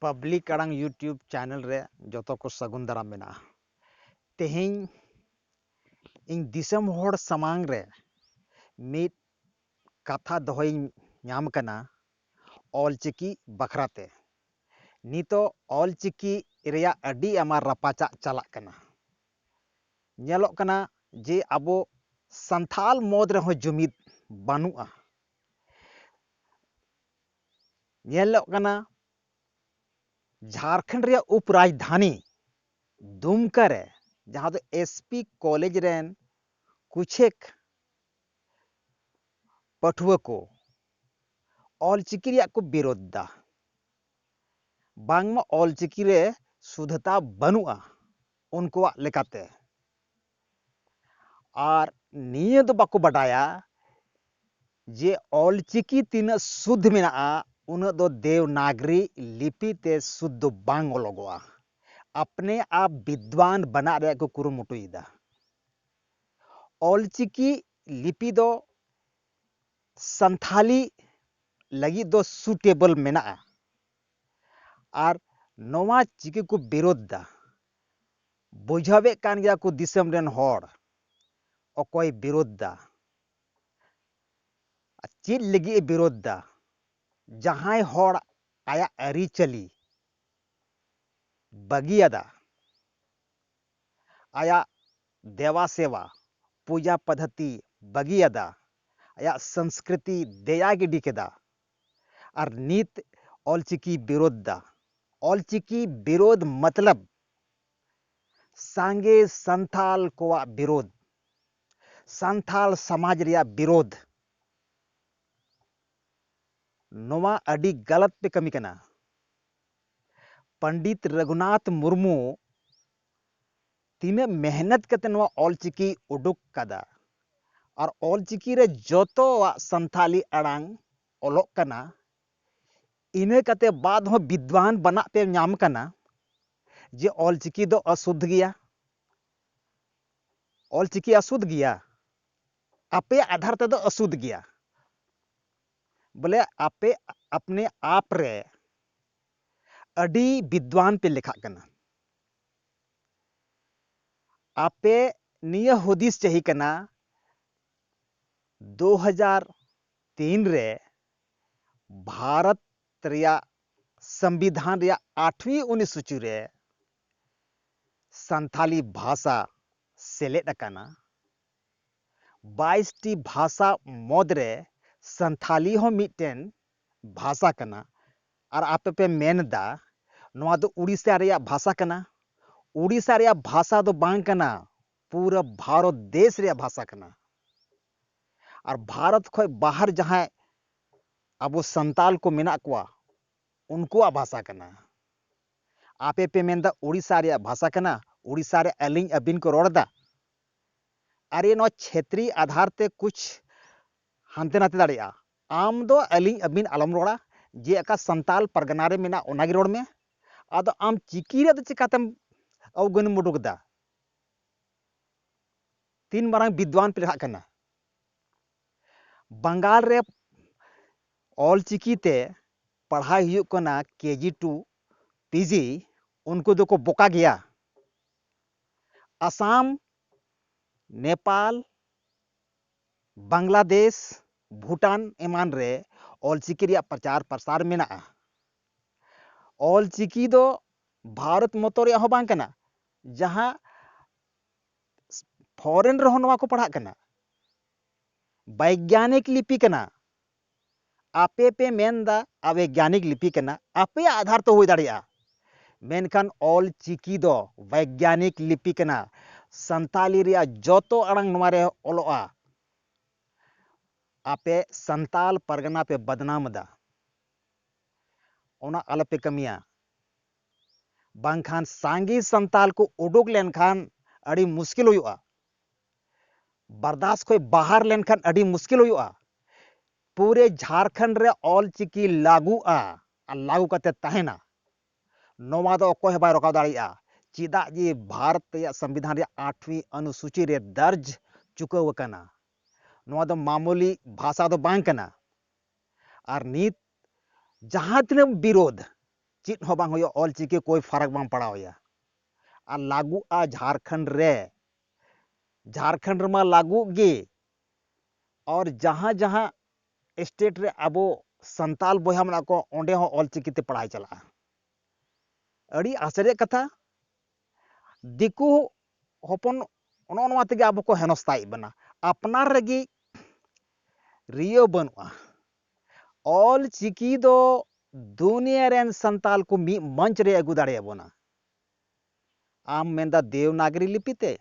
Public आड़ांग YouTube channel रे जोतो को सगुन दाराम मेना तेहें इन दिसम होड़ समांग रे मित कथा दोहई ᱧᱟᱢ ᱠᱟᱱᱟ ऑलचिकी बखराते नितो ऑलचिकी रेया अडी आमा रपाचा चलाक कना ñeloग कना जे अबो संथाल मोद रे हो जुमिद बानुआ ñeloग कना झारखंड रे उपराजधानी दुमका रे जहाँ दो एसपी कॉलेज रेन कुछेक पठुआ को ऑलचिकी रेया को विरोध दा बांगमा ऑलचिकी रे शुद्धता बनुआ उनको लेकाते और निये दो बाको बडाया जे ऑलचिकी तीन शुद्ध मेना उन दो देवनागरी लिपि ते शुद्ध बांग ओलोगोआ अपने आप विद्वान बना रे को कुरुमुटुईदा ऑलचिकी लिपि दो संथाली लगी दो सुटेबल मेना और नोवा चिकी को विरोध दा बुझावे कान गया को दिसम रेन होड़ अकोय विरोध दा चीज लगी विरोध दा जहां होड़ आया अरिचली बगियादा आया देवा सेवा पूजा पद्धति बगियादा आया संस्कृति दया गिडी केदा और नीत ऑलचिकी विरोध दा ऑलचिकी विरोध मतलब सांगे संथाल को विरोध संथाल समाज रिया विरोध नोवा अडी गलत पे कमी कना पंडित रघुनाथ मुर्मू तीन मेहनत कते नोवा ऑलचिकी उडुक कदा और ऑलचिकी रे जोतो संथाली अड़ांग ओलोक कना इने कते बाद हो विद्वान बना पे नाम कना जे ऑलचिकी दो अशुद्ध गया ऑलचिकी अशुद्ध गया आपे आधार ते दो अशुद्ध गया बोले आपे अपने आप रे अडी विद्वान पे लिखा कना आपे निय हुदिस चाहिए कना 2003 रे भारत रिया संविधान रिया 8वीं अनुसूची रे संथाली भाषा सेलेद कना 22 टी भाषा मोदरे संथाली हो मिटेन भाषा कना और आपे पे मेन दा नोआ दो उड़ीसा रिया भाषा कना उड़ीसा रिया भाषा दो बांग कना पूरा भारत देश रिया भाषा कना और भारत खो बाहर जहां अबो संताल को मेना कुआ उनको भाषा कना आपे पे मेन दा उड़ीसा रिया भाषा कना उड़ीसा रे अलिंग अबिन को रोड़ दा अरे नो क्षेत्रीय आधार ते कुछ हानते नाते दाड़िया आम दो अलिंग अबिन आलम रोड़ा जे अका संताल परगना रे मेना ओनागी रोड़ में आदो आम चिकी रे चिकातम अवगन मुडुक दा तीन मारंग विद्वान पे लिखा कना बंगाल रे ऑलचिकी ते पढ़ाई हुई कना केजी 2 पीजी उनको दो को बोका गया असम नेपाल बांग्लादेश भूटान एमान रे ऑलचिकी रिया प्रचार प्रसार मेना ऑलचिकी दो भारत मतो रिया हो बांग कना जहां फॉरेन रहो नवा को पढ़ा कना वैज्ञानिक लिपि कना आपे पे मेनदा अवैज्ञानिक लिपि कना आपे आधार तो हुई दाड़िया मेनखान ऑलचिकी दो वैज्ञानिक लिपि कना संताली रिया जोतो अड़ंग नवारे ओलोआ आपे संताल परगना पे बदनाम दा ओना आल पे कमिया बांखान सांगी संताल को उडुक लेनखान अड़ी मुश्किल हुआ बर्दाश्त को बाहर लेनखान अड़ी मुश्किल हुआ पूरे झारखंड रे ऑलचिकी लागू लागू कते तहेना नोवा दो कोई बाय रोका दाड़िया चिदा जी भारत या संविधान रे 8वीं अनुसूची रे दर्ज चुकाव कना नोवा दो मामूली भाषा दो बांग कना और नीत जहां तीन विरोध चीज हो बांग होयो ऑल चिकी कोई फर्क बांग पड़ावया और लागू आ झारखंड रमा लागू गे और जहां जहां स्टेट रे अबो संताल बोया मना को ओंडे हो ऑल चिकी ते पढ़ाई चला अड़ी आश्चर्य कथा दिकू हपन नोनवा तेगे अब को हेनस्ताई बना अपनार रगी रियो बनुआ ऑल चिकी दो दुनिया रेन संताल को मी मंच रे अगु दाड़े बोना आम मेंदा देवनागरी लिपि ते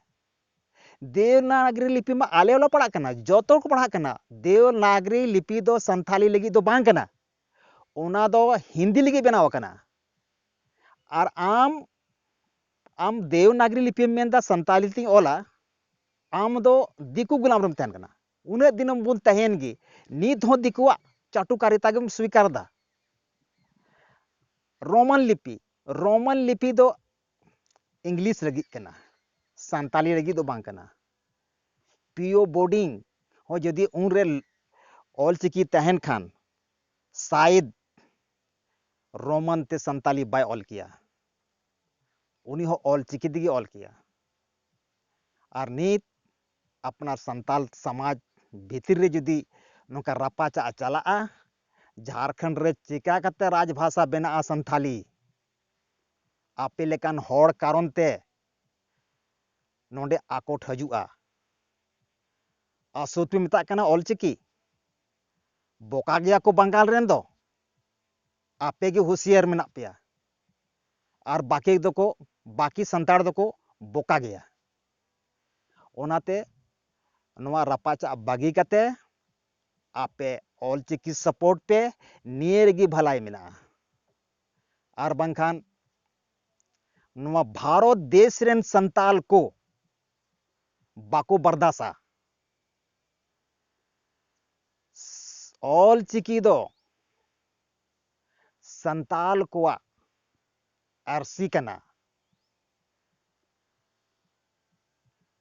देवनागरी लिपि में आले वाला पढ़ा करना जोतो को पढ़ा करना देवनागरी लिपि दो संथाली लगी दो बांग करना उना दो हिंदी लगी बनाव करना और आम देवनागरी लिपि में मेंदा संताली ती ओला आम दो दिकू गुलाम रम तहन करना उन्हें दिनम बुन तहन गी नीत हो दिकुआ चाटुकारिता गम स्वीकार दा रोमन लिपि दो इंग्लिश लगी करना संताली लगी दो बांग करना पीओ बोर्डिंग हो जदि उन रे ऑल चिकी तहन खान शायद रोमन ते संताली बाय ऑल किया उनी हो ऑल चिकी दिगी ऑल किया और नीत अपना संताल समाज भीतर रे जदि नोका रापाचा चला झारखंड रे चिका कते राजभाषा बेना संथाली आपे लेकान होड़ कारण ते नोंडे आकोट हजुआ असुत में मता ऑल चिकी बोका गया को बंगाल रेन दो आपे गे हुसियार मेना पेया और बाकी संताड़ दो बोका गया ओनाते नोआ रापाचा बागी कते आपे ऑल चिकी सपोर्ट पे नियर गी भलाई मेना और बंखान नोआ भारत देश रेन संताल को बाको बर्दासा ऑल चिकी दो संताल को आरसी कना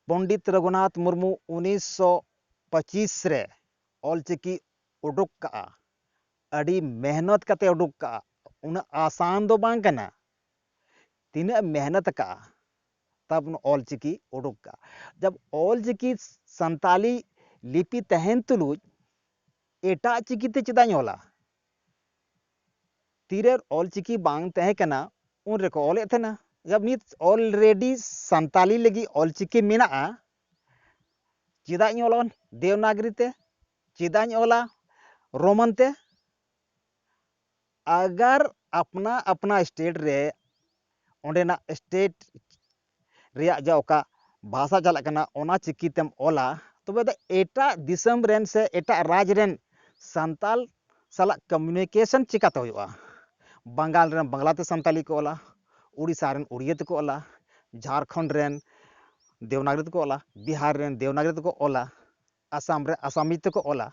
पंडित रघुनाथ मुर्मू 1925 रे ऑल चिकी उडुक का अड़ी मेहनत कते उडुक का उन आसान दो बांग कना तीन मेहनत का तब ऑल चिकी उडुक का जब ऑल चिकी संताली लिपि तहन तुलुज एटा चिकी ते चिदा होला तीरे ऑल चिकी बांग तहे कना उन रे को ऑल एथना जब नित ऑलरेडी संताली लगी ऑल चिकी मेना चिदा ओलन देवनागरी ते चिदा ओला रोमन ते अगर अपना अपना स्टेट रे ओंडेना स्टेट रिया जा ओका भाषा चला कना ओना चिकी तेम ओला तबे द एटा दिसम रेन से एटा राज रेन संताल साला कम्युनिकेशन चिकाते होयुआ बंगाल रेन बांग्ला ते संताली को ओला उड़ीसा रेन उड़िया ते को ओला झारखंड रेन देवनागरी को ओला बिहार रेन देवनागरी को ओला आसाम रे आसामी ते को ओला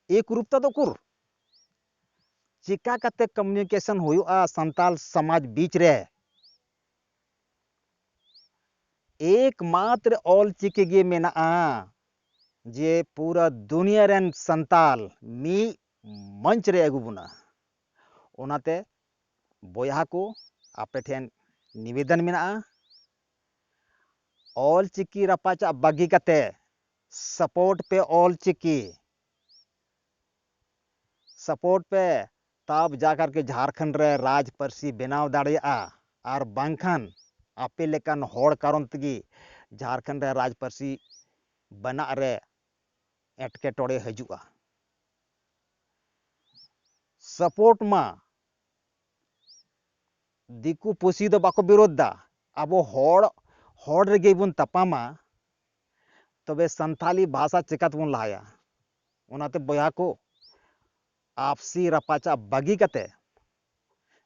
एक रूपता दो कुर चिका कते कम्युनिकेशन हुआ संताल समाज बीच रे एकमात्र ऑल चिकी गे मेना जे पूरा दुनिया रेन संताल मी मंच रे अगु बुना ओनाते बोया को आपे ठेन निवेदन मेना ऑल चिकी रापाचा बागी कते सपोर्ट पे ऑल चिकी सपोर्ट पे तब जाकर के झारखंड रे राज परसी बनाव दाड़िया और बांखान आपे लेकान होड़ कारण तगी झारखंड रे राज परसी बना रे एटके टोड़े हजुआ सपोर्ट मा दिकू पुसी दो बाको विरोध दा अब होड़ रे बुन तपामा तबे संथाली भाषा चिकात बुन लाया ओनाते बया को आपसी रपाचा बागी कते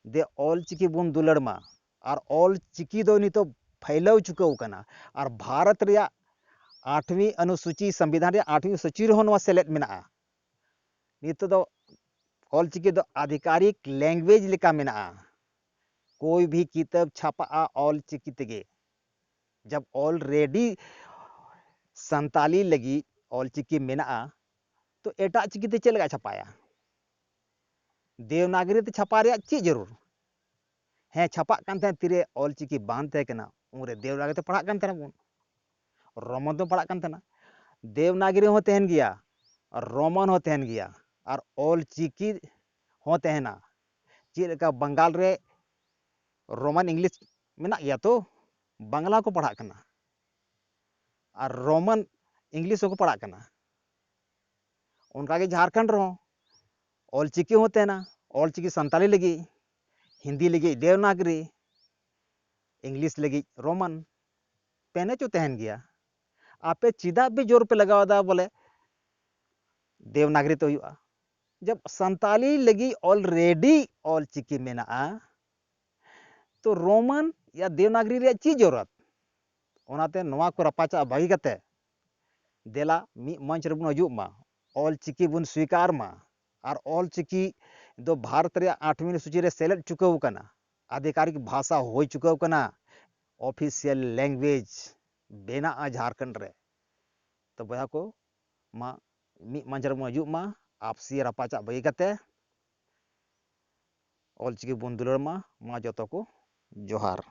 दे ऑल चिकी बुन दुलड़ मा और ऑल चिकी दो नी तो फैलाव चुकाव कना और भारत रिया 8वीं अनुसूची संविधान रे 8वीं सूची रे सेलेक्ट मेना नित दो ऑल चिकी दो आधिकारिक लैंग्वेज लेका मेना कोई भी किताब छापा ऑल चिकी तेगे जब ऑलरेडी संताली लगी ऑल चिकी मेना तो एटा चिकी ते चलेगा छपाया देवनागरी ते छपा रे ची जरूर ᱦᱮᱸ ᱪᱷᱟᱯᱟᱜ ᱠᱟᱱ ᱛᱟᱦᱮᱸ ᱛᱤᱨᱮ ᱚᱞᱪᱤᱠᱤ ᱵᱟᱝ ᱛᱟᱦᱮᱸ ᱠᱟᱱᱟ ᱩᱱᱨᱮ ᱫᱮᱵᱽᱱᱟᱜᱚᱨᱤ ᱛᱮ ᱯᱟᱲᱦᱟᱜ ᱠᱟᱱ ᱛᱟᱦᱮᱱᱟ ᱵᱚᱱ, ᱨᱳᱢᱟᱱ ᱫᱚ ᱯᱟᱲᱦᱟᱜ ᱠᱟᱱ ᱛᱟᱦᱮᱱᱟ, देवनागरी हो तहन गया और रोमन हो तहन गया और ऑलचिकी हो तहना चेद लेका बंगाल रे रोमन इंग्लिश मेना गया तो बांग्ला को पढ़ा कना और रोमन इंग्लिश को पढ़ा कना उनका के झारखंड रो ऑलचिकी हो तहना ऑलचिकी संताली लगी हिंदी लगी देवनागरी इंग्लिश लगी रोमन पेने चो तहन गया आपे चिदा भी जोर पे लगावा बोले देवनागरी तो हुआ जब संताली लगी ऑलरेडी ऑलचिकी मेना तो रोमन या देवनागरी रे ची जरूरत ओनाते नवा को रपाचा बागी कते देला मी मंच रे बन हजु मा ऑलचिकी बन स्वीकार मा और ऑलचिकी दो भारत रे 8वीं सूची रे सेलेक्ट चुकाव कना आधिकारिक भाषा हो चुकाव कना ऑफिशियल लैंग्वेज बेना झारखंड रे तो बया को मा मी मंच रे बन हजु मा आपसी रपाचा बागी कते ऑलचिकी बन दुलर मा जतो को जोहार।